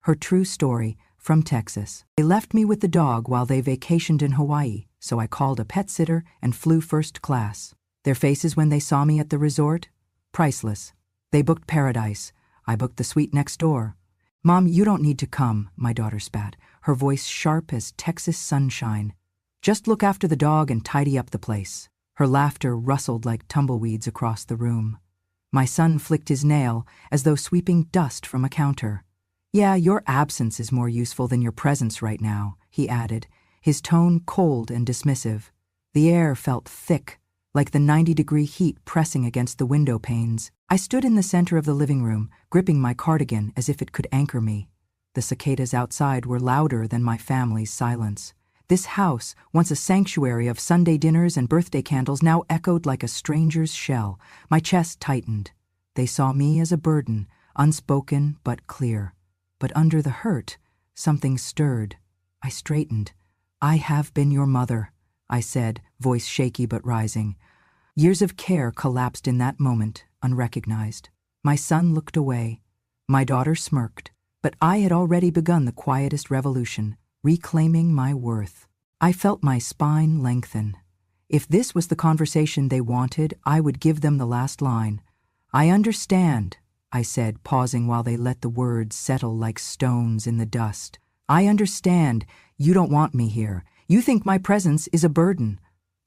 Her true story, from Texas. They left me with the dog while they vacationed in Hawaii, so I called a pet sitter and flew first class. Their faces when they saw me at the resort? Priceless. They booked paradise. I booked the suite next door. "Mom, you don't need to come," my daughter spat, her voice sharp as Texas sunshine. "Just look after the dog and tidy up the place." Her laughter rustled like tumbleweeds across the room. My son flicked his nail as though sweeping dust from a counter. "Yeah, your absence is more useful than your presence right now," he added, his tone cold and dismissive. The air felt thick, like the 90-degree heat pressing against the window panes. I stood in the center of the living room, gripping my cardigan as if it could anchor me. The cicadas outside were louder than my family's silence. This house, once a sanctuary of Sunday dinners and birthday candles, now echoed like a stranger's shell. My chest tightened. They saw me as a burden, unspoken but clear. But under the hurt, something stirred. I straightened. "I have been your mother," I said, voice shaky but rising. Years of care collapsed in that moment, unrecognized. My son looked away. My daughter smirked. But I had already begun the quietest revolution, reclaiming my worth. I felt my spine lengthen. If this was the conversation they wanted, I would give them the last line. "I understand," I said, pausing while they let the words settle like stones in the dust. "I understand. You don't want me here. You think my presence is a burden."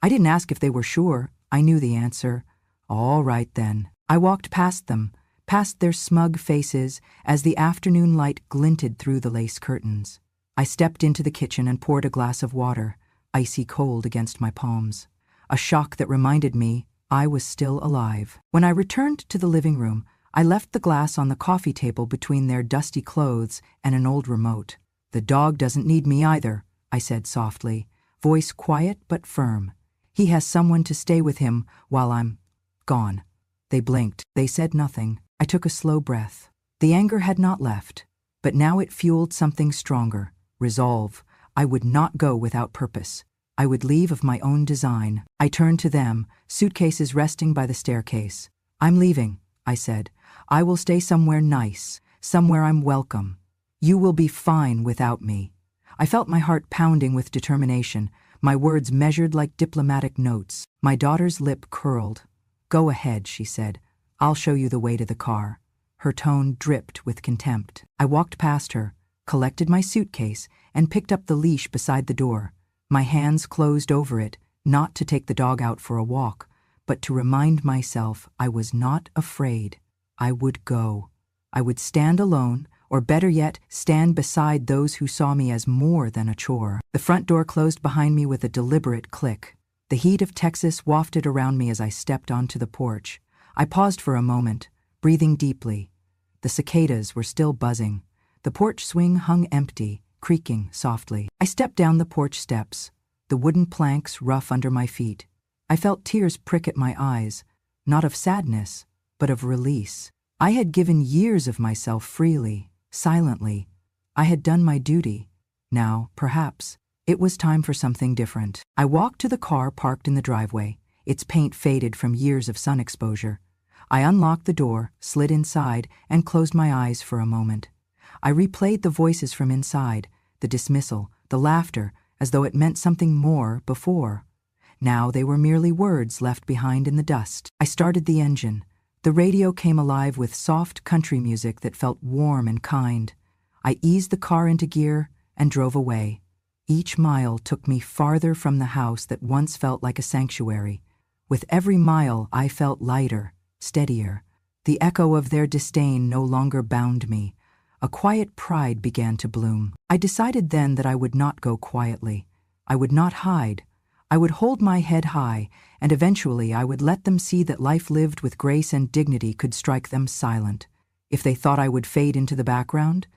I didn't ask if they were sure. I knew the answer. All right then. I walked past them, past their smug faces as the afternoon light glinted through the lace curtains. I stepped into the kitchen and poured a glass of water, icy cold against my palms. A shock that reminded me I was still alive. When I returned to the living room, I left the glass on the coffee table between their dusty clothes and an old remote. "The dog doesn't need me either," I said softly, voice quiet but firm. "He has someone to stay with him while I'm gone." They blinked. They said nothing. I took a slow breath. The anger had not left, but now it fueled something stronger. Resolve. I would not go without purpose. I would leave of my own design. I turned to them, suitcases resting by the staircase. "I'm leaving," I said. "I will stay somewhere nice, somewhere I'm welcome. You will be fine without me." I felt my heart pounding with determination, my words measured like diplomatic notes. My daughter's lip curled. "Go ahead," she said. "I'll show you the way to the car." Her tone dripped with contempt. I walked past her, collected my suitcase, and picked up the leash beside the door. My hands closed over it, not to take the dog out for a walk, but to remind myself I was not afraid. I would go. I would stand alone, or better yet, stand beside those who saw me as more than a chore. The front door closed behind me with a deliberate click. The heat of Texas wafted around me as I stepped onto the porch. I paused for a moment, breathing deeply. The cicadas were still buzzing. The porch swing hung empty, creaking softly. I stepped down the porch steps, the wooden planks rough under my feet. I felt tears prick at my eyes, not of sadness, but of release. I had given years of myself freely, silently. I had done my duty. Now, perhaps, it was time for something different. I walked to the car parked in the driveway, its paint faded from years of sun exposure. I unlocked the door, slid inside, and closed my eyes for a moment. I replayed the voices from inside, the dismissal, the laughter, as though it meant something more before. Now they were merely words left behind in the dust. I started the engine. The radio came alive with soft country music that felt warm and kind. I eased the car into gear and drove away. Each mile took me farther from the house that once felt like a sanctuary. With every mile, I felt lighter, steadier. The echo of their disdain no longer bound me. A quiet pride began to bloom. I decided then that I would not go quietly. I would not hide. I would hold my head high, and eventually I would let them see that life lived with grace and dignity could strike them silent. If they thought I would fade into the background,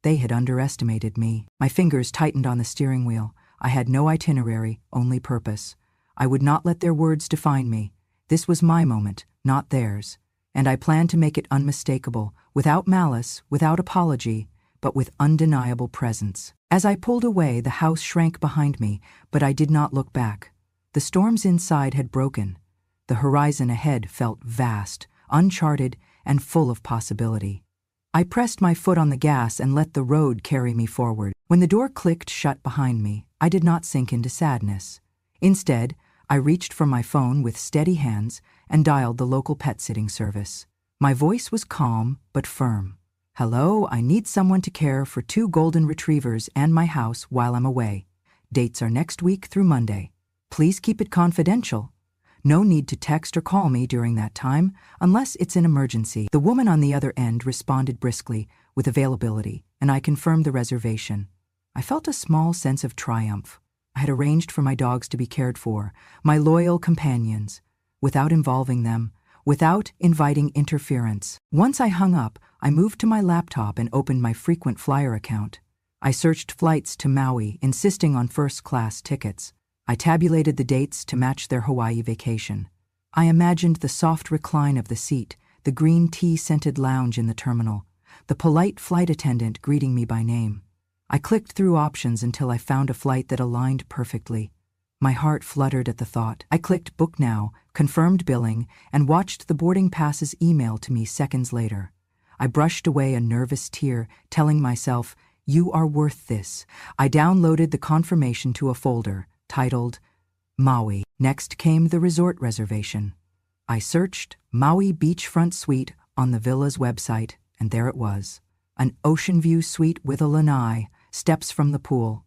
they had underestimated me. My fingers tightened on the steering wheel. I had no itinerary, only purpose. I would not let their words define me. This was my moment, not theirs. And I planned to make it unmistakable, without malice, without apology, but with undeniable presence. As I pulled away, the house shrank behind me, but I did not look back. The storms inside had broken. The horizon ahead felt vast, uncharted, and full of possibility. I pressed my foot on the gas and let the road carry me forward. When the door clicked shut behind me, I did not sink into sadness. Instead, I reached for my phone with steady hands and dialed the local pet sitting service. My voice was calm but firm. "Hello, I need someone to care for 2 golden retrievers and my house while I'm away. Dates are next week through Monday. Please keep it confidential. No need to text or call me during that time unless it's an emergency." The woman on the other end responded briskly with availability, and I confirmed the reservation. I felt a small sense of triumph. I had arranged for my dogs to be cared for, my loyal companions, without involving them, without inviting interference. Once I hung up, I moved to my laptop and opened my frequent flyer account. I searched flights to Maui, insisting on first-class tickets. I tabulated the dates to match their Hawaii vacation. I imagined the soft recline of the seat, the green tea-scented lounge in the terminal, the polite flight attendant greeting me by name. I clicked through options until I found a flight that aligned perfectly. My heart fluttered at the thought. I clicked Book Now, confirmed billing, and watched the boarding passes email to me seconds later. I brushed away a nervous tear, telling myself, "You are worth this." I downloaded the confirmation to a folder titled Maui. Next came the resort reservation. I searched Maui Beachfront Suite on the villa's website, and there it was. An ocean view suite with a lanai, steps from the pool.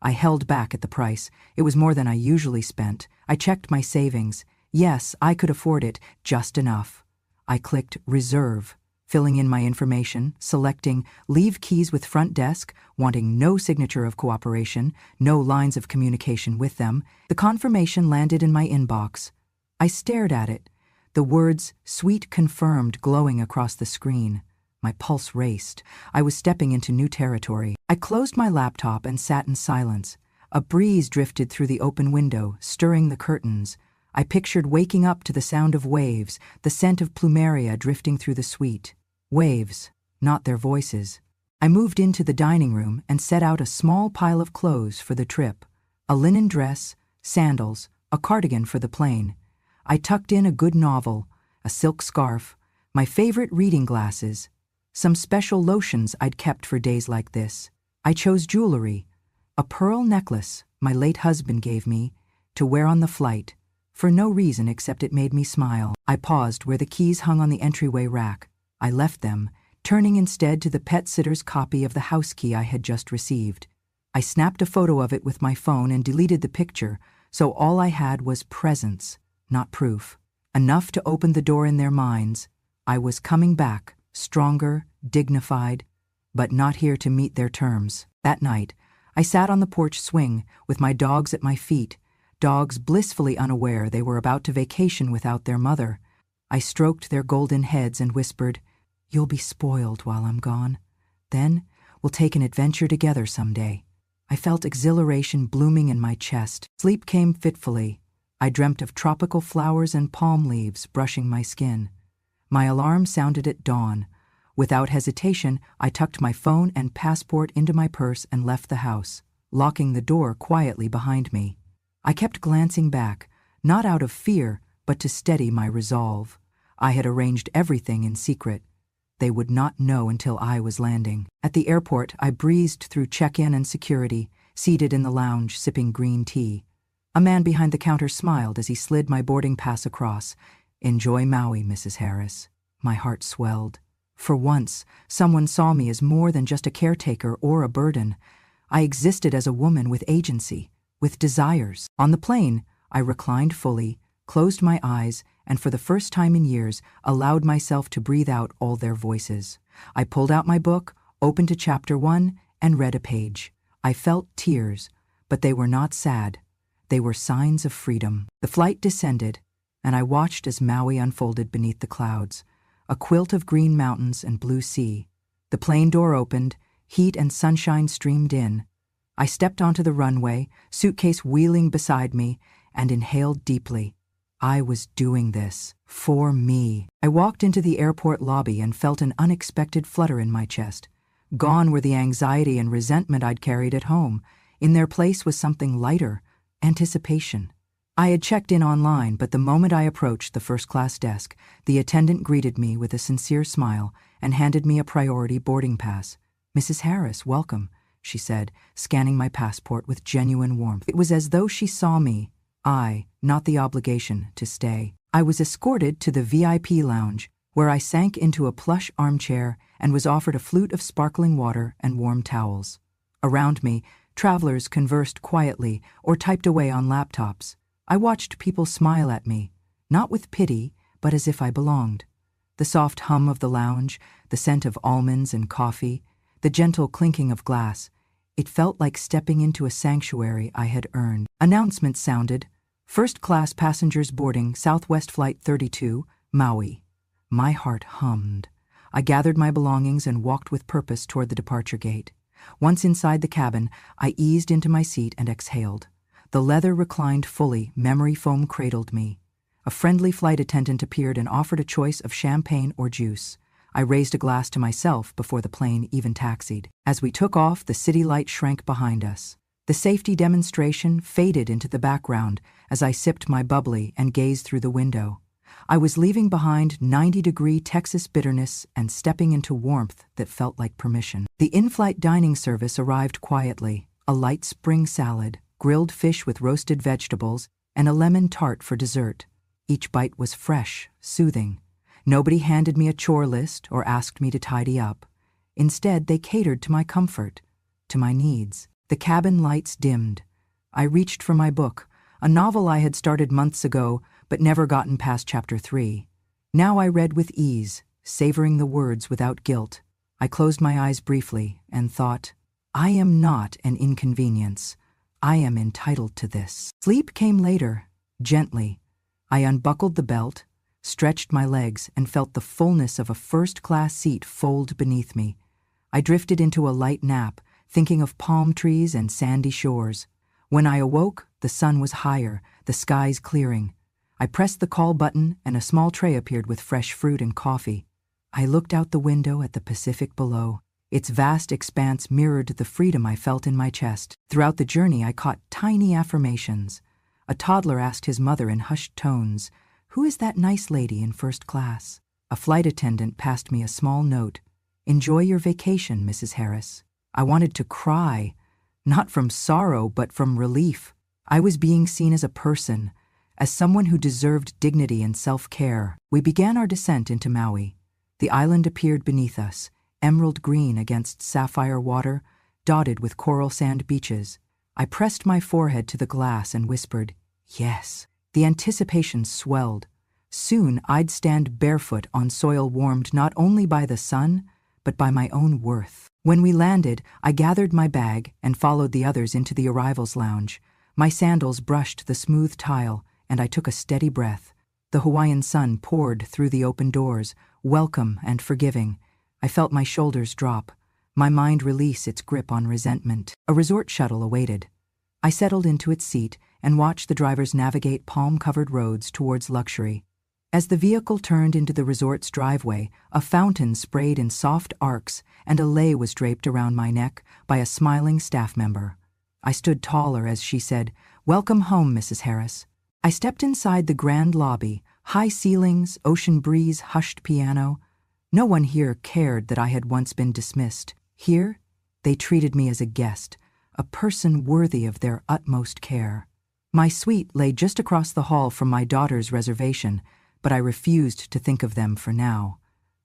I held back at the price. It was more than I usually spent. I checked my savings. Yes, I could afford it, just enough. I clicked Reserve, filling in my information, selecting Leave keys with front desk, wanting no signature of cooperation, no lines of communication with them. The confirmation landed in my inbox. I stared at it, the words "Suite confirmed" glowing across the screen. My pulse raced. I was stepping into new territory. I closed my laptop and sat in silence. A breeze drifted through the open window, stirring the curtains. I pictured waking up to the sound of waves, the scent of plumeria drifting through the suite. Waves, not their voices. I moved into the dining room and set out a small pile of clothes for the trip. A linen dress, sandals, a cardigan for the plane. I tucked in a good novel, a silk scarf, my favorite reading glasses, some special lotions I'd kept for days like this. I chose jewelry, a pearl necklace my late husband gave me to wear on the flight, for no reason except it made me smile. I paused where the keys hung on the entryway rack. I left them, turning instead to the pet sitter's copy of the house key I had just received. I snapped a photo of it with my phone and deleted the picture, so all I had was presence, not proof. Enough to open the door in their minds. I was coming back, stronger, dignified, but not here to meet their terms. That night, I sat on the porch swing with my dogs at my feet, dogs blissfully unaware they were about to vacation without their mother. I stroked their golden heads and whispered, "You'll be spoiled while I'm gone. Then we'll take an adventure together someday." I felt exhilaration blooming in my chest. Sleep came fitfully. I dreamt of tropical flowers and palm leaves brushing my skin. My alarm sounded at dawn. Without hesitation, I tucked my phone and passport into my purse and left the house, locking the door quietly behind me. I kept glancing back, not out of fear, but to steady my resolve. I had arranged everything in secret. They would not know until I was landing. At the airport, I breezed through check-in and security, seated in the lounge sipping green tea. A man behind the counter smiled as he slid my boarding pass across. "Enjoy Maui, Mrs. Harris." My heart swelled. For once, someone saw me as more than just a caretaker or a burden. I existed as a woman with agency, with desires. On the plane, I reclined fully, closed my eyes, and for the first time in years, allowed myself to breathe out all their voices. I pulled out my book, opened to chapter 1, and read a page. I felt tears, but they were not sad. They were signs of freedom. The flight descended, and I watched as Maui unfolded beneath the clouds, a quilt of green mountains and blue sea. The plane door opened, heat and sunshine streamed in. I stepped onto the runway, suitcase wheeling beside me, and inhaled deeply. I was doing this for me. I walked into the airport lobby and felt an unexpected flutter in my chest. Gone were the anxiety and resentment I'd carried at home. In their place was something lighter, anticipation. I had checked in online, but the moment I approached the first-class desk, the attendant greeted me with a sincere smile and handed me a priority boarding pass. "Mrs. Harris, welcome," she said, scanning my passport with genuine warmth. It was as though she saw me, not the obligation to stay. I was escorted to the VIP lounge, where I sank into a plush armchair and was offered a flute of sparkling water and warm towels. Around me, travelers conversed quietly or typed away on laptops. I watched people smile at me, not with pity, but as if I belonged. The soft hum of the lounge, the scent of almonds and coffee, the gentle clinking of glass. It felt like stepping into a sanctuary I had earned. Announcements sounded. First-class passengers boarding Southwest Flight 32, Maui. My heart hummed. I gathered my belongings and walked with purpose toward the departure gate. Once inside the cabin, I eased into my seat and exhaled. The leather reclined fully, memory foam cradled me. A friendly flight attendant appeared and offered a choice of champagne or juice. I raised a glass to myself before the plane even taxied. As we took off, the city light shrank behind us. The safety demonstration faded into the background as I sipped my bubbly and gazed through the window. I was leaving behind 90-degree Texas bitterness and stepping into warmth that felt like permission. The in-flight dining service arrived quietly, a light spring salad, grilled fish with roasted vegetables, and a lemon tart for dessert. Each bite was fresh, soothing. Nobody handed me a chore list or asked me to tidy up. Instead, they catered to my comfort, to my needs. The cabin lights dimmed. I reached for my book, a novel I had started months ago but never gotten past chapter 3. Now I read with ease, savoring the words without guilt. I closed my eyes briefly and thought, I am not an inconvenience. I am entitled to this. Sleep came later, gently. I unbuckled the belt, stretched my legs, and felt the fullness of a first-class seat fold beneath me. I drifted into a light nap, thinking of palm trees and sandy shores. When I awoke, the sun was higher, the skies clearing. I pressed the call button and a small tray appeared with fresh fruit and coffee. I looked out the window at the Pacific below. Its vast expanse mirrored the freedom I felt in my chest. Throughout the journey, I caught tiny affirmations. A toddler asked his mother in hushed tones, "Who is that nice lady in first class?" A flight attendant passed me a small note. "Enjoy your vacation, Mrs. Harris." I wanted to cry, not from sorrow but from relief. I was being seen as a person, as someone who deserved dignity and self-care. We began our descent into Maui. The island appeared beneath us, emerald green against sapphire water, dotted with coral sand beaches. I pressed my forehead to the glass and whispered, "Yes." The anticipation swelled. Soon I'd stand barefoot on soil warmed not only by the sun, but by my own worth. When we landed, I gathered my bag and followed the others into the arrivals lounge. My sandals brushed the smooth tile, and I took a steady breath. The Hawaiian sun poured through the open doors, welcome and forgiving. I felt my shoulders drop, my mind release its grip on resentment. A resort shuttle awaited. I settled into its seat and watched the drivers navigate palm-covered roads towards luxury. As the vehicle turned into the resort's driveway, a fountain sprayed in soft arcs and a lei was draped around my neck by a smiling staff member. I stood taller as she said, "Welcome home, Mrs. Harris." I stepped inside the grand lobby, high ceilings, ocean breeze, hushed piano. No one here cared that I had once been dismissed. Here, they treated me as a guest, a person worthy of their utmost care. My suite lay just across the hall from my daughter's reservation, but I refused to think of them for now.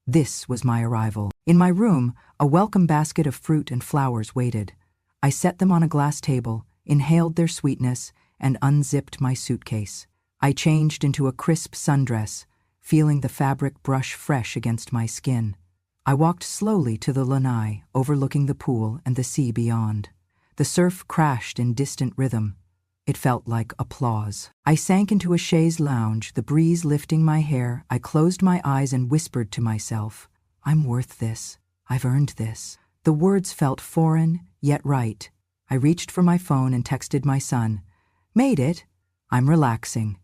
This was my arrival. In my room, a welcome basket of fruit and flowers waited. I set them on a glass table, inhaled their sweetness, and unzipped my suitcase. I changed into a crisp sundress, feeling the fabric brush fresh against my skin. I walked slowly to the lanai, overlooking the pool and the sea beyond. The surf crashed in distant rhythm. It felt like applause. I sank into a chaise lounge, the breeze lifting my hair. I closed my eyes and whispered to myself, "I'm worth this. I've earned this." The words felt foreign, yet right. I reached for my phone and texted my son, "Made it. I'm relaxing."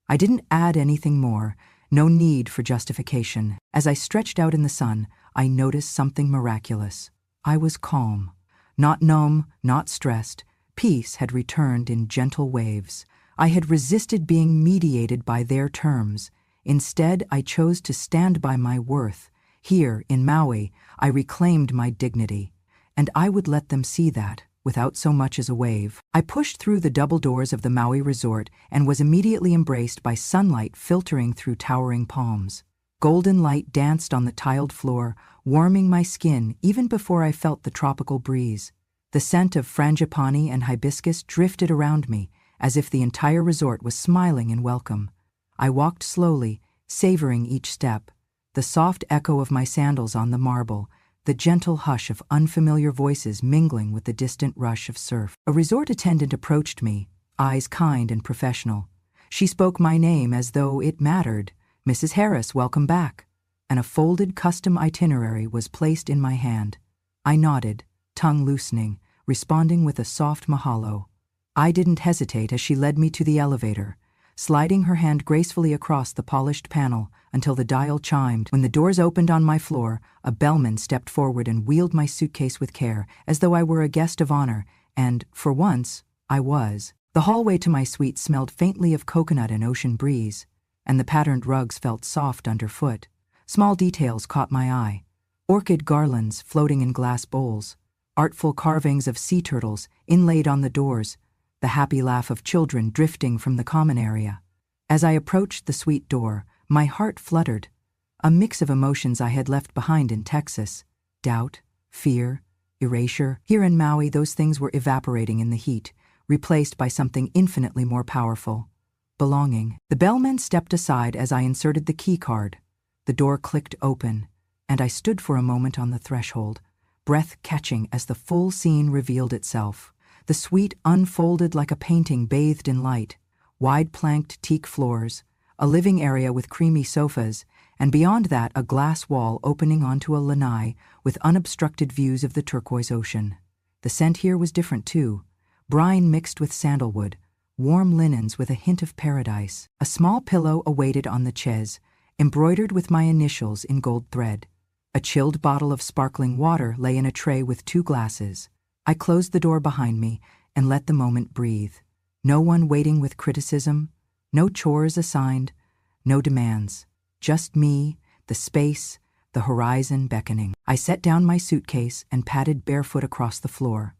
I didn't add anything more, no need for justification. As I stretched out in the sun, I noticed something miraculous. I was calm. Not numb, not stressed. Peace had returned in gentle waves. I had resisted being mediated by their terms. Instead, I chose to stand by my worth. Here, in Maui, I reclaimed my dignity, and I would let them see that, without so much as a wave. I pushed through the double doors of the Maui resort and was immediately embraced by sunlight filtering through towering palms. Golden light danced on the tiled floor, warming my skin even before I felt the tropical breeze. The scent of frangipani and hibiscus drifted around me, as if the entire resort was smiling in welcome. I walked slowly, savoring each step, the soft echo of my sandals on the marble, the gentle hush of unfamiliar voices mingling with the distant rush of surf. A resort attendant approached me, eyes kind and professional. She spoke my name as though it mattered. "Mrs. Harris, welcome back," and a folded custom itinerary was placed in my hand. I nodded, tongue loosening, responding with a soft mahalo. I didn't hesitate as she led me to the elevator, sliding her hand gracefully across the polished panel until the dial chimed. When the doors opened on my floor, a bellman stepped forward and wheeled my suitcase with care, as though I were a guest of honor, and, for once, I was. The hallway to my suite smelled faintly of coconut and ocean breeze, and the patterned rugs felt soft underfoot. Small details caught my eye. Orchid garlands floating in glass bowls, artful carvings of sea turtles inlaid on the doors, the happy laugh of children drifting from the common area. As I approached the suite door, my heart fluttered, a mix of emotions I had left behind in Texas: doubt, fear, erasure. Here in Maui, those things were evaporating in the heat, replaced by something infinitely more powerful: belonging. The bellman stepped aside as I inserted the key card. The door clicked open, and I stood for a moment on the threshold, breath catching as the full scene revealed itself. The suite unfolded like a painting bathed in light: wide-planked teak floors, a living area with creamy sofas, and beyond that a glass wall opening onto a lanai with unobstructed views of the turquoise ocean. The scent here was different too: brine mixed with sandalwood, warm linens with a hint of paradise. A small pillow awaited on the chaise, embroidered with my initials in gold thread. A chilled bottle of sparkling water lay in a tray with 2 glasses. I closed the door behind me and let the moment breathe. No one waiting with criticism, no chores assigned, no demands. Just me, the space, the horizon beckoning. I set down my suitcase and padded barefoot across the floor.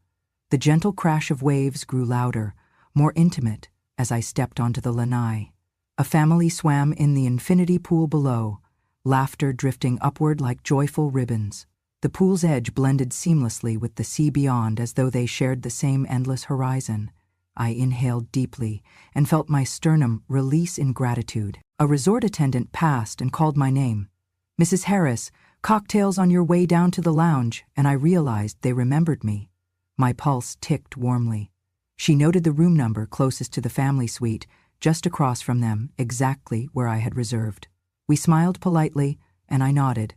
The gentle crash of waves grew louder, more intimate, as I stepped onto the lanai. A family swam in the infinity pool below, laughter drifting upward like joyful ribbons. The pool's edge blended seamlessly with the sea beyond, as though they shared the same endless horizon. I inhaled deeply and felt my sternum release in gratitude. A resort attendant passed and called my name. "Mrs. Harris, cocktails on your way down to the lounge," and I realized they remembered me. My pulse ticked warmly. She noted the room number closest to the family suite, just across from them, exactly where I had reserved. We smiled politely, and I nodded.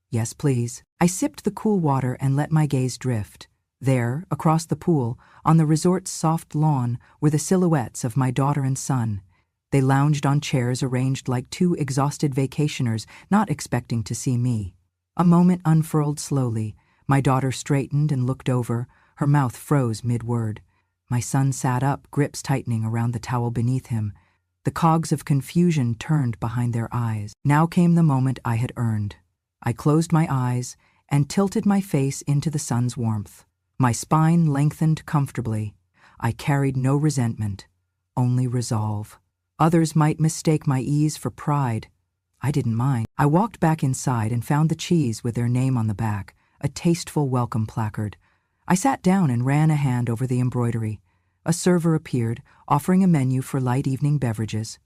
"Yes, please." I sipped the cool water and let my gaze drift. There, across the pool, on the resort's soft lawn, were the silhouettes of my daughter and son. They lounged on chairs arranged like 2 exhausted vacationers, not expecting to see me. A moment unfurled slowly. My daughter straightened and looked over, her mouth froze mid-word. My son sat up, grips tightening around the towel beneath him. The cogs of confusion turned behind their eyes. Now came the moment I had earned. I closed my eyes and tilted my face into the sun's warmth. My spine lengthened comfortably. I carried no resentment, only resolve. Others might mistake my ease for pride. I didn't mind. I walked back inside and found the cheese with their name on the back, a tasteful welcome placard. I sat down and ran a hand over the embroidery. A server appeared, offering a menu for light evening beverages.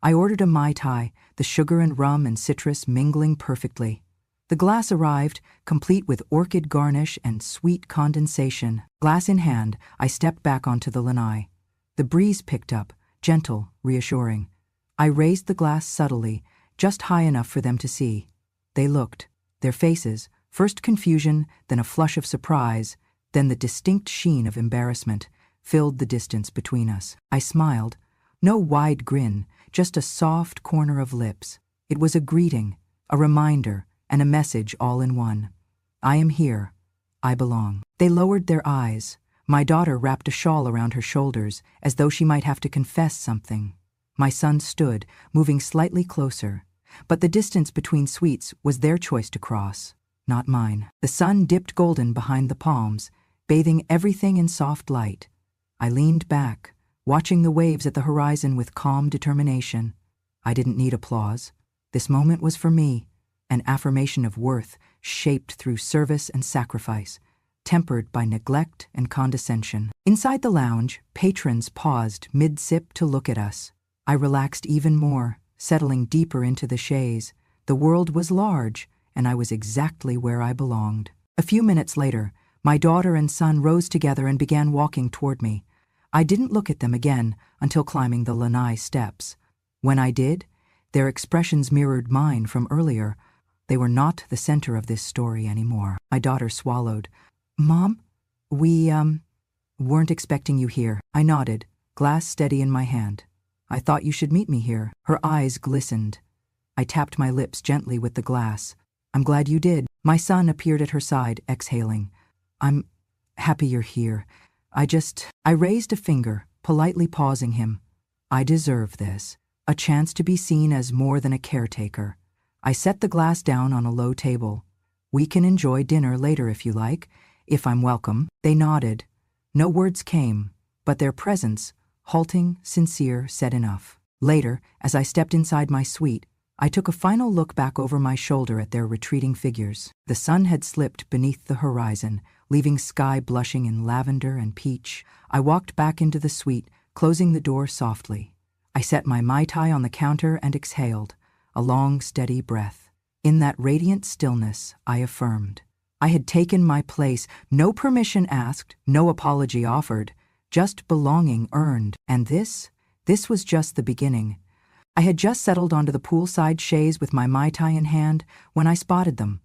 I ordered a Mai Tai, the sugar and rum and citrus mingling perfectly. The glass arrived, complete with orchid garnish and sweet condensation. Glass in hand, I stepped back onto the lanai. The breeze picked up, gentle, reassuring. I raised the glass subtly, just high enough for them to see. They looked. Their faces, first confusion, then a flush of surprise, then the distinct sheen of embarrassment, filled the distance between us. I smiled. No wide grin, just a soft corner of lips. It was a greeting, a reminder, and a message all in one. I am here. I belong. They lowered their eyes, My daughter wrapped a shawl around her shoulders, as though she might have to confess something. My son stood, moving slightly closer, but the distance between suites was their choice to cross, not mine. The sun dipped golden behind the palms, bathing everything in soft light. I leaned back, watching the waves at the horizon with calm determination. I didn't need applause. This moment was for me, an affirmation of worth shaped through service and sacrifice, tempered by neglect and condescension. Inside the lounge, patrons paused mid-sip to look at us. I relaxed even more, settling deeper into the chaise. The world was large, and I was exactly where I belonged. A few minutes later, my daughter and son rose together and began walking toward me. I didn't look at them again until climbing the lanai steps. When I did, their expressions mirrored mine from earlier. They were not the center of this story anymore. My daughter swallowed. "Mom, we, weren't expecting you here." I nodded, glass steady in my hand. "I thought you should meet me here." Her eyes glistened. I tapped my lips gently with the glass. "I'm glad you did." My son appeared at her side, exhaling. "I'm happy you're here. I raised a finger, politely pausing him. "I deserve this. A chance to be seen as more than a caretaker." I set the glass down on a low table. "We can enjoy dinner later if you like, if I'm welcome." They nodded. No words came, but their presence, halting, sincere, said enough. Later, as I stepped inside my suite, I took a final look back over my shoulder at their retreating figures. The sun had slipped beneath the horizon, leaving sky blushing in lavender and peach. I walked back into the suite, closing the door softly. I set my Mai Tai on the counter and exhaled, a long, steady breath. In that radiant stillness, I affirmed. I had taken my place, no permission asked, no apology offered, just belonging earned. And this was just the beginning. I had just settled onto the poolside chaise with my Mai Tai in hand when I spotted them.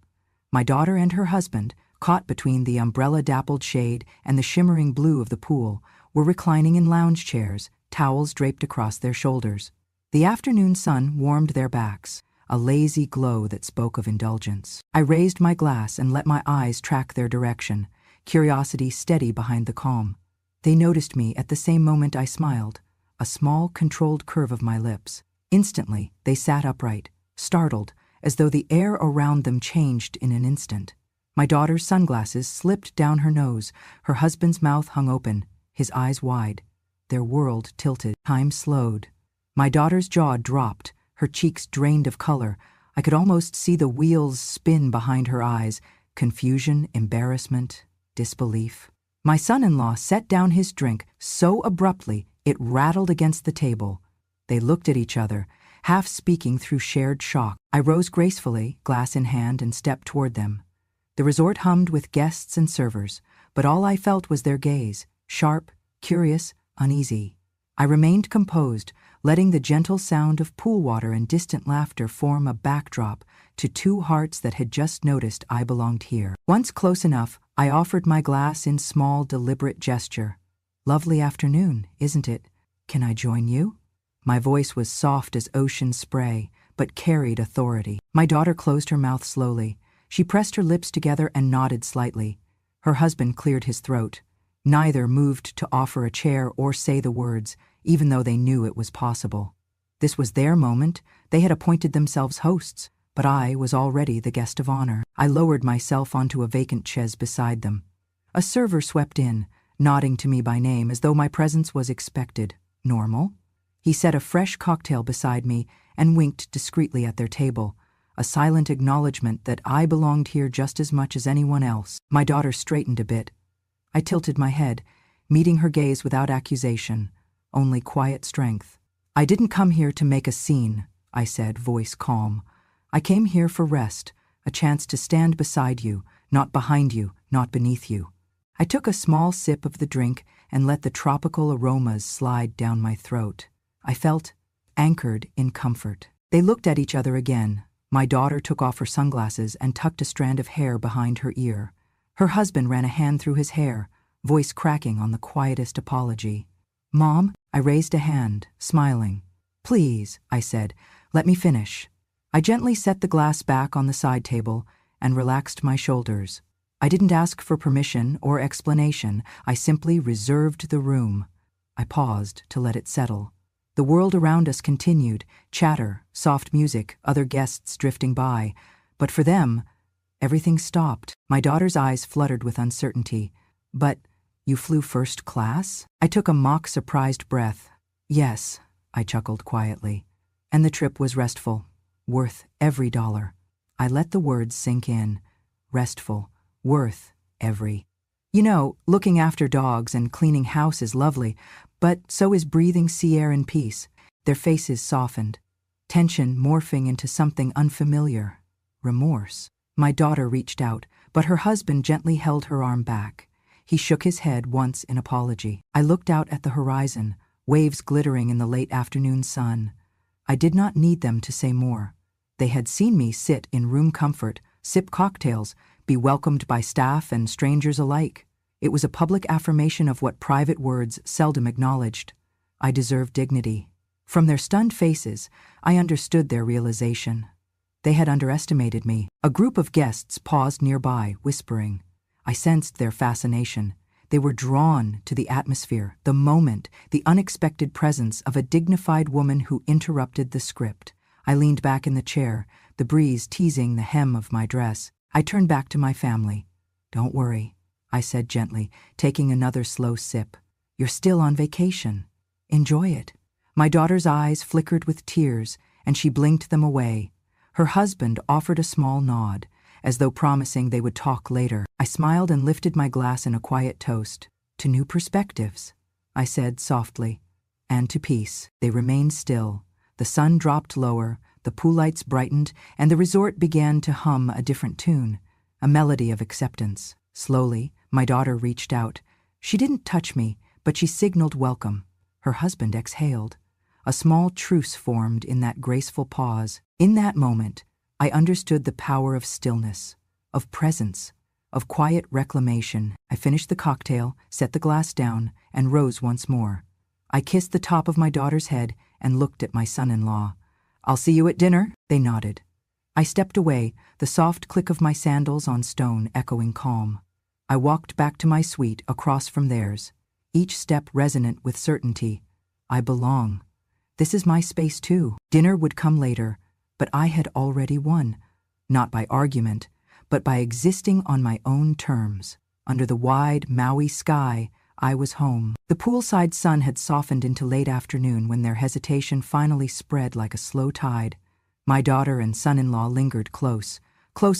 My daughter and her husband, caught between the umbrella-dappled shade and the shimmering blue of the pool, were reclining in lounge chairs, towels draped across their shoulders. The afternoon sun warmed their backs, a lazy glow that spoke of indulgence. I raised my glass and let my eyes track their direction, curiosity steady behind the calm. They noticed me at the same moment I smiled, a small, controlled curve of my lips. Instantly, they sat upright, startled, as though the air around them changed in an instant. My daughter's sunglasses slipped down her nose, her husband's mouth hung open, his eyes wide. Their world tilted. Time slowed. My daughter's jaw dropped, her cheeks drained of color. I could almost see the wheels spin behind her eyes, confusion, embarrassment, disbelief. My son-in-law set down his drink so abruptly it rattled against the table. They looked at each other, half speaking through shared shock. I rose gracefully, glass in hand, and stepped toward them. The resort hummed with guests and servers, but all I felt was their gaze, sharp, curious, uneasy. I remained composed, letting the gentle sound of pool water and distant laughter form a backdrop to two hearts that had just noticed I belonged here. Once close enough, I offered my glass in small, deliberate gesture. "Lovely afternoon, isn't it? Can I join you?" My voice was soft as ocean spray, but carried authority. My daughter closed her mouth slowly. She pressed her lips together and nodded slightly. Her husband cleared his throat. Neither moved to offer a chair or say the words, even though they knew it was possible. This was their moment. They had appointed themselves hosts, but I was already the guest of honor. I lowered myself onto a vacant chaise beside them. A server swept in, nodding to me by name as though my presence was expected. Normal? He set a fresh cocktail beside me and winked discreetly at their table, a silent acknowledgement that I belonged here just as much as anyone else. My daughter straightened a bit. I tilted my head, meeting her gaze without accusation, only quiet strength. "I didn't come here to make a scene," I said, voice calm. "I came here for rest, a chance to stand beside you, not behind you, not beneath you." I took a small sip of the drink and let the tropical aromas slide down my throat. I felt anchored in comfort. They looked at each other again. My daughter took off her sunglasses and tucked a strand of hair behind her ear. Her husband ran a hand through his hair, voice cracking on the quietest apology. "Mom," I raised a hand, smiling. "Please," I said, "let me finish." I gently set the glass back on the side table and relaxed my shoulders. I didn't ask for permission or explanation. I simply reserved the room. I paused to let it settle. The world around us continued, chatter, soft music, other guests drifting by. But for them, everything stopped. My daughter's eyes fluttered with uncertainty. But you flew first class? I took a mock surprised breath. Yes, I chuckled quietly. And the trip was restful, worth every dollar. I let the words sink in. Restful, worth every. You know, looking after dogs and cleaning house is lovely, but so is breathing sea air in peace. Their faces softened, tension morphing into something unfamiliar. Remorse. My daughter reached out, but her husband gently held her arm back. He shook his head once in apology. I looked out at the horizon, waves glittering in the late afternoon sun. I did not need them to say more. They had seen me sit in room comfort, sip cocktails, be welcomed by staff and strangers alike. It was a public affirmation of what private words seldom acknowledged. I deserved dignity. From their stunned faces, I understood their realization. They had underestimated me. A group of guests paused nearby, whispering. I sensed their fascination. They were drawn to the atmosphere, the moment, the unexpected presence of a dignified woman who interrupted the script. I leaned back in the chair, the breeze teasing the hem of my dress. I turned back to my family. Don't worry, I said gently, taking another slow sip. You're still on vacation. Enjoy it. My daughter's eyes flickered with tears, and she blinked them away. Her husband offered a small nod, as though promising they would talk later. I smiled and lifted my glass in a quiet toast. To new perspectives, I said softly. And to peace. They remained still. The sun dropped lower, the pool lights brightened, and the resort began to hum a different tune, a melody of acceptance. Slowly, my daughter reached out. She didn't touch me, but she signaled welcome. Her husband exhaled. A small truce formed in that graceful pause. In that moment, I understood the power of stillness, of presence, of quiet reclamation. I finished the cocktail, set the glass down, and rose once more. I kissed the top of my daughter's head and looked at my son-in-law. I'll see you at dinner, they nodded. I stepped away, the soft click of my sandals on stone echoing calm. I walked back to my suite across from theirs, each step resonant with certainty. I belong. This is my space too. Dinner would come later, but I had already won, not by argument, but by existing on my own terms. Under the wide Maui sky, I was home. The poolside sun had softened into late afternoon when their hesitation finally spread like a slow tide. My daughter and son-in-law lingered close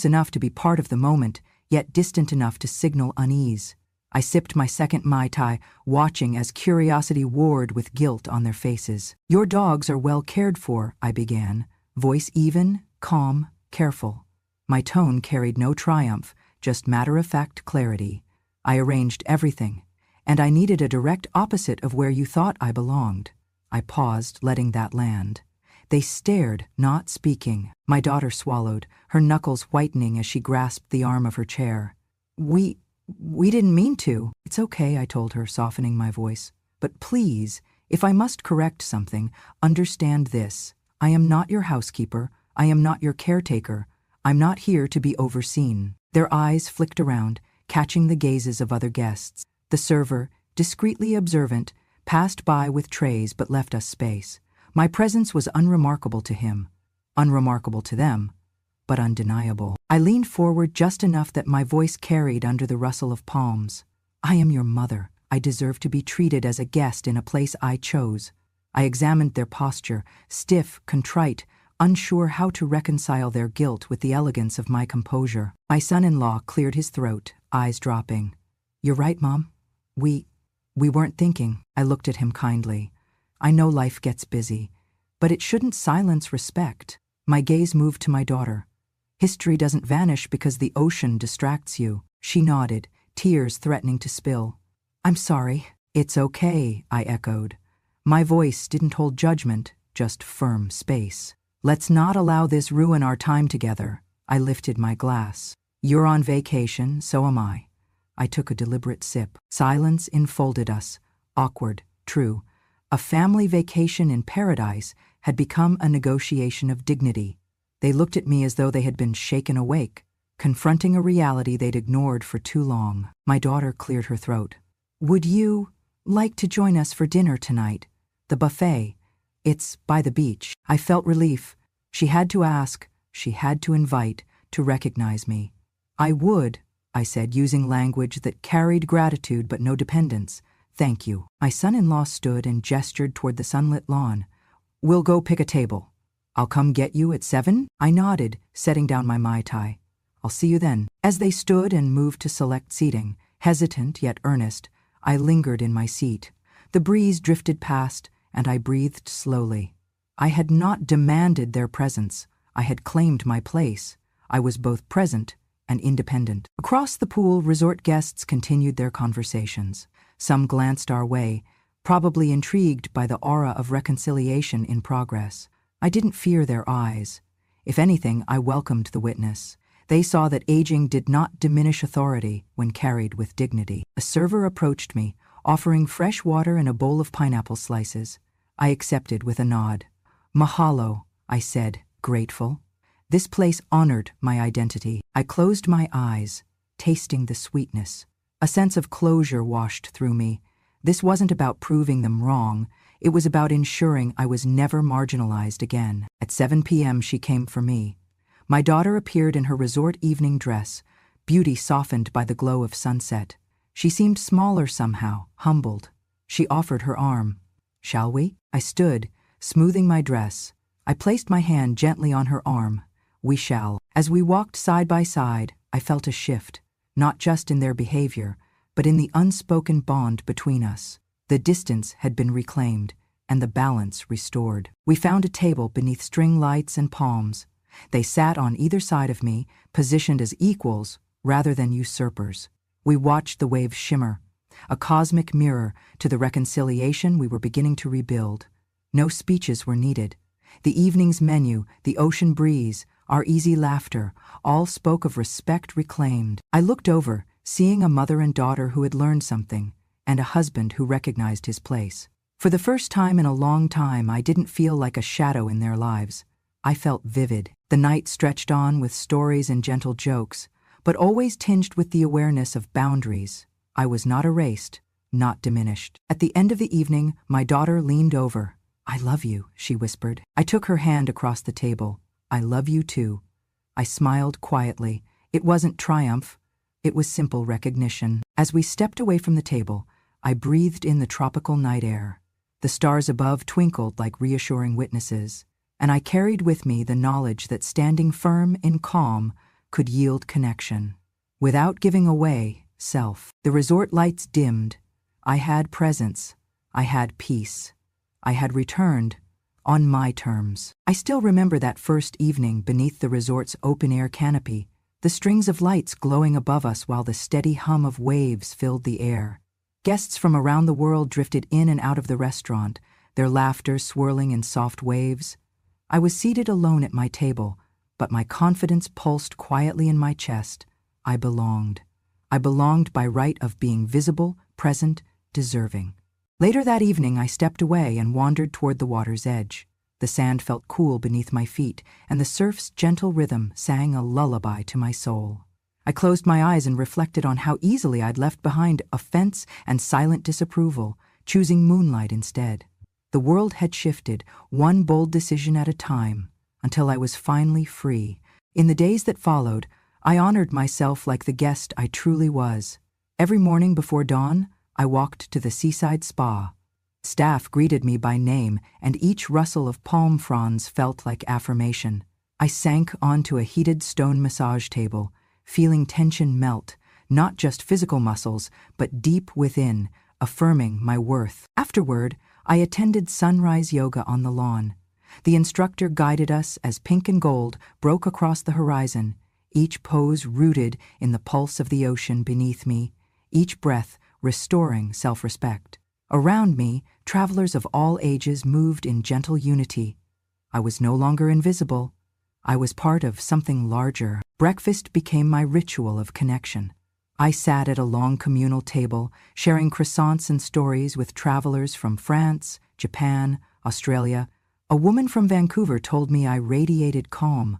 enough to be part of the moment, yet distant enough to signal unease. I sipped my second Mai Tai, watching as curiosity warred with guilt on their faces. Your dogs are well cared for, I began, voice even, calm, careful. My tone carried no triumph, just matter-of-fact clarity. I arranged everything, and I needed a direct opposite of where you thought I belonged. I paused, letting that land. They stared, not speaking. My daughter swallowed, her knuckles whitening as she grasped the arm of her chair. We didn't mean to. It's okay, I told her, softening my voice. But please, if I must correct something, understand this. I am not your housekeeper. I am not your caretaker. I'm not here to be overseen. Their eyes flicked around, catching the gazes of other guests. The server, discreetly observant, passed by with trays but left us space. My presence was unremarkable to him, unremarkable to them, but undeniable. I leaned forward just enough that my voice carried under the rustle of palms. I am your mother. I deserve to be treated as a guest in a place I chose. I examined their posture, stiff, contrite, unsure how to reconcile their guilt with the elegance of my composure. My son-in-law cleared his throat, eyes dropping. You're right, Mom. We weren't thinking. I looked at him kindly. I know life gets busy, but it shouldn't silence respect. My gaze moved to my daughter. History doesn't vanish because the ocean distracts you. She nodded, tears threatening to spill. I'm sorry. It's okay, I echoed. My voice didn't hold judgment, just firm space. Let's not allow this ruin our time together. I lifted my glass. You're on vacation, so am I. I took a deliberate sip. Silence enfolded us. Awkward, true. A family vacation in paradise had become a negotiation of dignity. They looked at me as though they had been shaken awake, confronting a reality they'd ignored for too long. My daughter cleared her throat. "Would you like to join us for dinner tonight? The buffet. It's by the beach." I felt relief. She had to ask, she had to invite, to recognize me. "I would," I said, using language that carried gratitude but no dependence. "Thank you." My son-in-law stood and gestured toward the sunlit lawn. "We'll go pick a table. I'll come get you at 7? I nodded, setting down my Mai Tai. "I'll see you then." As they stood and moved to select seating, hesitant yet earnest, I lingered in my seat. The breeze drifted past, and I breathed slowly. I had not demanded their presence. I had claimed my place. I was both present and independent. Across the pool, resort guests continued their conversations. Some glanced our way, probably intrigued by the aura of reconciliation in progress. I didn't fear their eyes. If anything, I welcomed the witness. They saw that aging did not diminish authority when carried with dignity. A server approached me, offering fresh water and a bowl of pineapple slices. I accepted with a nod. "Mahalo," I said, grateful. This place honored my identity. I closed my eyes, tasting the sweetness. A sense of closure washed through me. This wasn't about proving them wrong. It was about ensuring I was never marginalized again. At 7 p.m. she came for me. My daughter appeared in her resort evening dress, beauty softened by the glow of sunset. She seemed smaller somehow, humbled. She offered her arm. "Shall we?" I stood, smoothing my dress. I placed my hand gently on her arm. "We shall." As we walked side by side, I felt a shift, not just in their behavior, but in the unspoken bond between us. The distance had been reclaimed, and the balance restored. We found a table beneath string lights and palms. They sat on either side of me, positioned as equals rather than usurpers. We watched the waves shimmer, a cosmic mirror to the reconciliation we were beginning to rebuild. No speeches were needed. The evening's menu, the ocean breeze, our easy laughter, all spoke of respect reclaimed. I looked over, seeing a mother and daughter who had learned something, and a husband who recognized his place. For the first time in a long time, I didn't feel like a shadow in their lives. I felt vivid. The night stretched on with stories and gentle jokes, but always tinged with the awareness of boundaries. I was not erased, not diminished. At the end of the evening, my daughter leaned over. "I love you," she whispered. I took her hand across the table. "I love you too." I smiled quietly. It wasn't triumph. It was simple recognition. As we stepped away from the table, I breathed in the tropical night air. The stars above twinkled like reassuring witnesses, and I carried with me the knowledge that standing firm in calm could yield connection, without giving away self. The resort lights dimmed. I had presence. I had peace. I had returned on my terms. I still remember that first evening beneath the resort's open-air canopy, the strings of lights glowing above us while the steady hum of waves filled the air. Guests from around the world drifted in and out of the restaurant, their laughter swirling in soft waves. I was seated alone at my table, but my confidence pulsed quietly in my chest. I belonged. I belonged by right of being visible, present, deserving. Later that evening, I stepped away and wandered toward the water's edge. The sand felt cool beneath my feet, and the surf's gentle rhythm sang a lullaby to my soul. I closed my eyes and reflected on how easily I'd left behind offense and silent disapproval, choosing moonlight instead. The world had shifted, one bold decision at a time, until I was finally free. In the days that followed, I honored myself like the guest I truly was. Every morning before dawn, I walked to the seaside spa. Staff greeted me by name, and each rustle of palm fronds felt like affirmation. I sank onto a heated stone massage table, feeling tension melt, not just physical muscles, but deep within, affirming my worth. Afterward, I attended sunrise yoga on the lawn. The instructor guided us as pink and gold broke across the horizon, each pose rooted in the pulse of the ocean beneath me, each breath restoring self-respect. Around me, travelers of all ages moved in gentle unity. I was no longer invisible. I was part of something larger. Breakfast became my ritual of connection. I sat at a long communal table, sharing croissants and stories with travelers from France, Japan, Australia. A woman from Vancouver told me I radiated calm.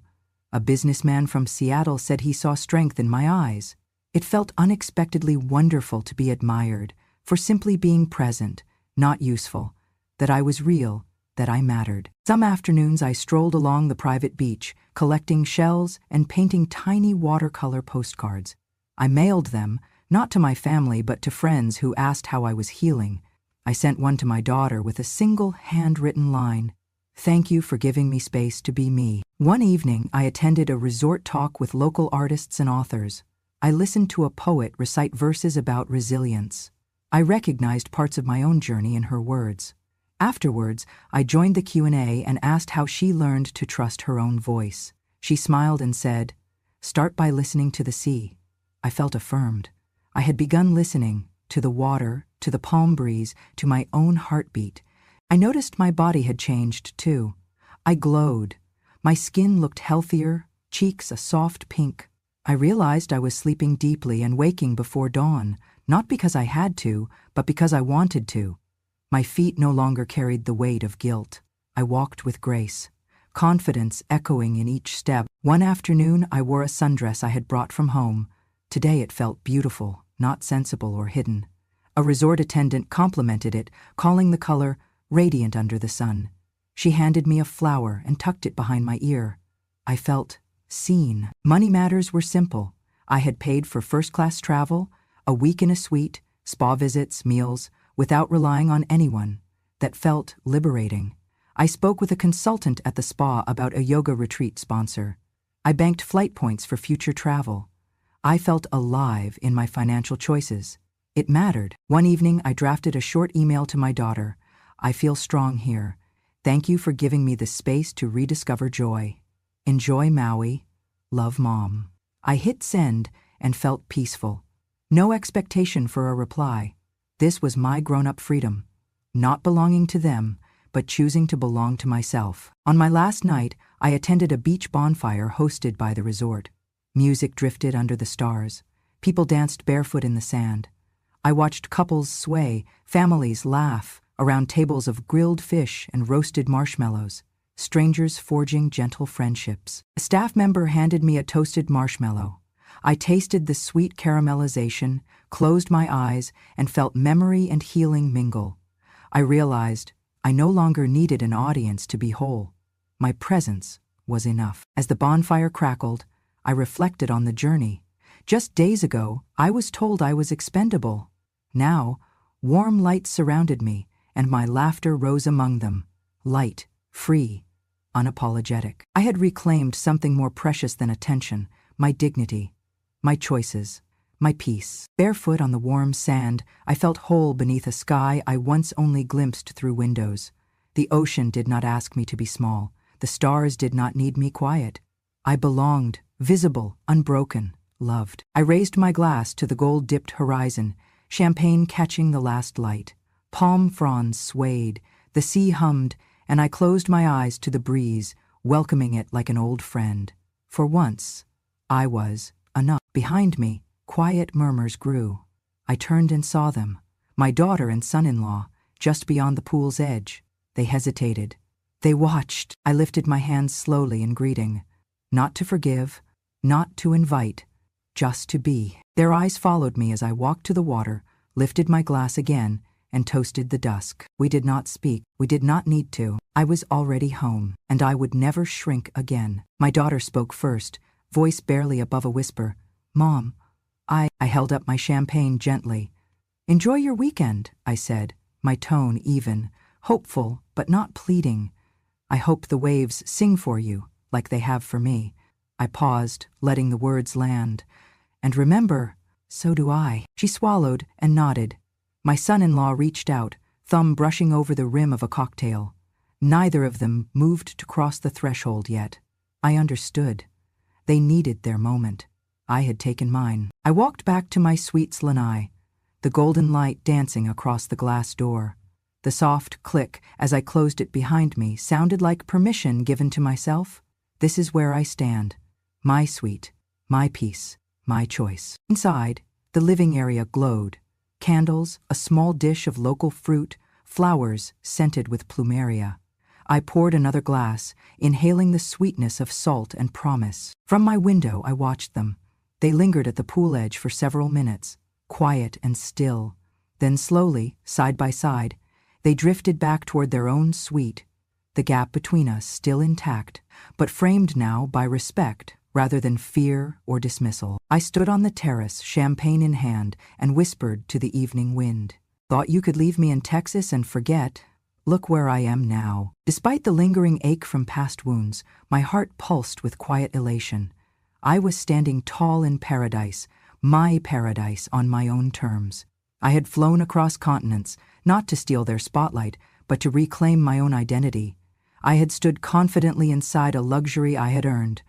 A businessman from Seattle said he saw strength in my eyes. It felt unexpectedly wonderful to be admired for simply being present, not useful, that I was real, that I mattered. Some afternoons I strolled along the private beach, collecting shells and painting tiny watercolor postcards. I mailed them, not to my family but to friends who asked how I was healing. I sent one to my daughter with a single handwritten line: "Thank you for giving me space to be me." One evening, I attended a resort talk with local artists and authors. I listened to a poet recite verses about resilience. I recognized parts of my own journey in her words. Afterwards, I joined the Q&A and asked how she learned to trust her own voice. She smiled and said, "Start by listening to the sea." I felt affirmed. I had begun listening to the water, to the palm breeze, to my own heartbeat. I noticed my body had changed too. I glowed. My skin looked healthier, cheeks a soft pink. I realized I was sleeping deeply and waking before dawn, not because I had to, but because I wanted to. My feet no longer carried the weight of guilt. I walked with grace, confidence echoing in each step. One afternoon, I wore a sundress I had brought from home. Today it felt beautiful, not sensible or hidden. A resort attendant complimented it, calling the color radiant under the sun. She handed me a flower and tucked it behind my ear. I felt seen. Money matters were simple. I had paid for first-class travel, a week in a suite, spa visits, meals, without relying on anyone. That felt liberating. I spoke with a consultant at the spa about a yoga retreat sponsor. I banked flight points for future travel. I felt alive in my financial choices. It mattered. One evening, I drafted a short email to my daughter. "I feel strong here. Thank you for giving me the space to rediscover joy. Enjoy Maui. Love, Mom." I hit send and felt peaceful. No expectation for a reply. This was my grown-up freedom. Not belonging to them, but choosing to belong to myself. On my last night, I attended a beach bonfire hosted by the resort. Music drifted under the stars. People danced barefoot in the sand. I watched couples sway, families laugh, around tables of grilled fish and roasted marshmallows, strangers forging gentle friendships. A staff member handed me a toasted marshmallow. I tasted the sweet caramelization, closed my eyes, and felt memory and healing mingle. I realized I no longer needed an audience to be whole. My presence was enough. As the bonfire crackled, I reflected on the journey. Just days ago, I was told I was expendable. Now, warm lights surrounded me, and my laughter rose among them. Light, free, unapologetic. I had reclaimed something more precious than attention: my dignity, my choices, my peace. Barefoot on the warm sand, I felt whole beneath a sky I once only glimpsed through windows. The ocean did not ask me to be small. The stars did not need me quiet. I belonged, visible, unbroken, loved. I raised my glass to the gold-dipped horizon, champagne catching the last light. Palm fronds swayed, the sea hummed, and I closed my eyes to the breeze, welcoming it like an old friend. For once, I was enough. Behind me, quiet murmurs grew. I turned and saw them, my daughter and son-in-law, just beyond the pool's edge. They hesitated. They watched. I lifted my hands slowly in greeting. Not to forgive, not to invite, just to be. Their eyes followed me as I walked to the water, lifted my glass again, and toasted the dusk. We did not speak. We did not need to. I was already home, and I would never shrink again. My daughter spoke first, voice barely above a whisper. "Mom, I held up my champagne gently. "Enjoy your weekend," I said, my tone even, hopeful but not pleading. "I hope the waves sing for you, like they have for me." I paused, letting the words land. "And remember, so do I." She swallowed and nodded. My son-in-law reached out, thumb brushing over the rim of a cocktail. Neither of them moved to cross the threshold yet. I understood. They needed their moment. I had taken mine. I walked back to my suite's lanai, the golden light dancing across the glass door. The soft click as I closed it behind me sounded like permission given to myself. This is where I stand. My suite, my peace, my choice. Inside, the living area glowed. Candles, a small dish of local fruit, flowers scented with plumeria. I poured another glass, inhaling the sweetness of salt and promise. From my window, I watched them. They lingered at the pool edge for several minutes, quiet and still. Then slowly, side by side, they drifted back toward their own suite, the gap between us still intact, but framed now by respect rather than fear or dismissal. I stood on the terrace, champagne in hand, and whispered to the evening wind. Thought you could leave me in Texas and forget? Look where I am now. Despite the lingering ache from past wounds, my heart pulsed with quiet elation. I was standing tall in paradise, my paradise on my own terms. I had flown across continents, not to steal their spotlight, but to reclaim my own identity. I had stood confidently inside a luxury I had earned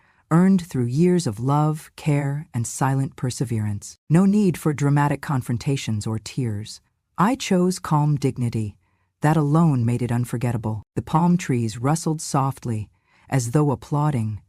through years of love, care, and silent perseverance. No need for dramatic confrontations or tears. I chose calm dignity. That alone made it unforgettable. The palm trees rustled softly, as though applauding.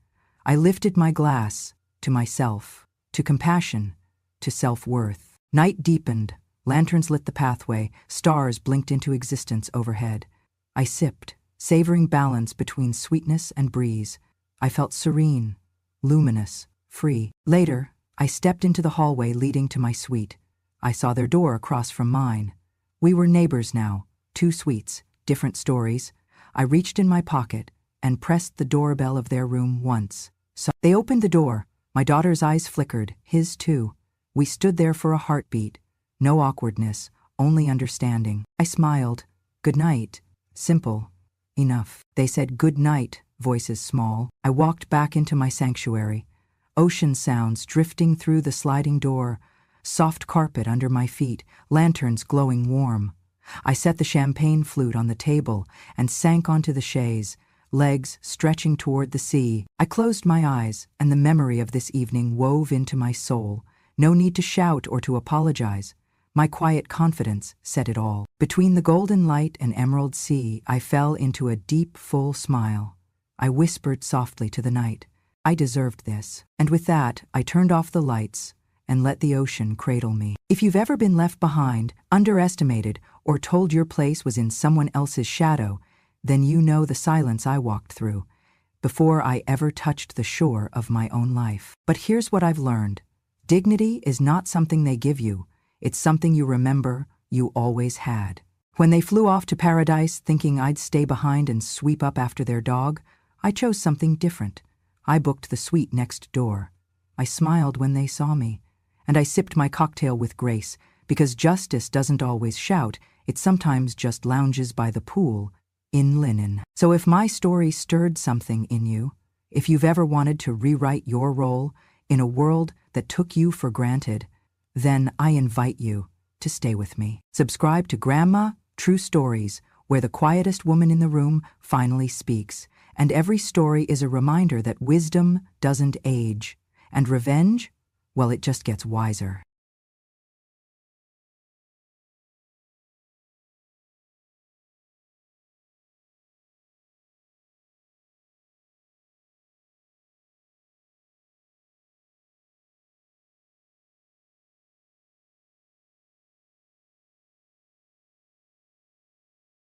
I lifted my glass to myself, to compassion, to self-worth. Night deepened. Lanterns lit the pathway. Stars blinked into existence overhead. I sipped, savoring balance between sweetness and breeze. I felt serene, luminous, free. Later, I stepped into the hallway leading to my suite. I saw their door across from mine. We were neighbors now, 2 suites, different stories. I reached in my pocket and pressed the doorbell of their room once. So they opened the door. My daughter's eyes flickered, his too. We stood there for a heartbeat. No awkwardness, only understanding. I smiled. Good night. Simple. Enough. They said good night, voices small. I walked back into my sanctuary. Ocean sounds drifting through the sliding door. Soft carpet under my feet, lanterns glowing warm. I set the champagne flute on the table and sank onto the chaise, legs stretching toward the sea. I closed my eyes, and the memory of this evening wove into my soul. No need to shout or to apologize. My quiet confidence said it all. Between the golden light and emerald sea, I fell into a deep, full smile. I whispered softly to the night, I deserved this. And with that, I turned off the lights and let the ocean cradle me. If you've ever been left behind, underestimated, or told your place was in someone else's shadow, then you know the silence I walked through before I ever touched the shore of my own life. But here's what I've learned. Dignity is not something they give you. It's something you remember you always had. When they flew off to paradise thinking I'd stay behind and sweep up after their dog, I chose something different. I booked the suite next door. I smiled when they saw me, and I sipped my cocktail with grace, because justice doesn't always shout, it sometimes just lounges by the pool, in linen. So if my story stirred something in you, if you've ever wanted to rewrite your role in a world that took you for granted, then I invite you to stay with me. Subscribe to Grandma True Stories, where the quietest woman in the room finally speaks, and every story is a reminder that wisdom doesn't age, and revenge, well, it just gets wiser.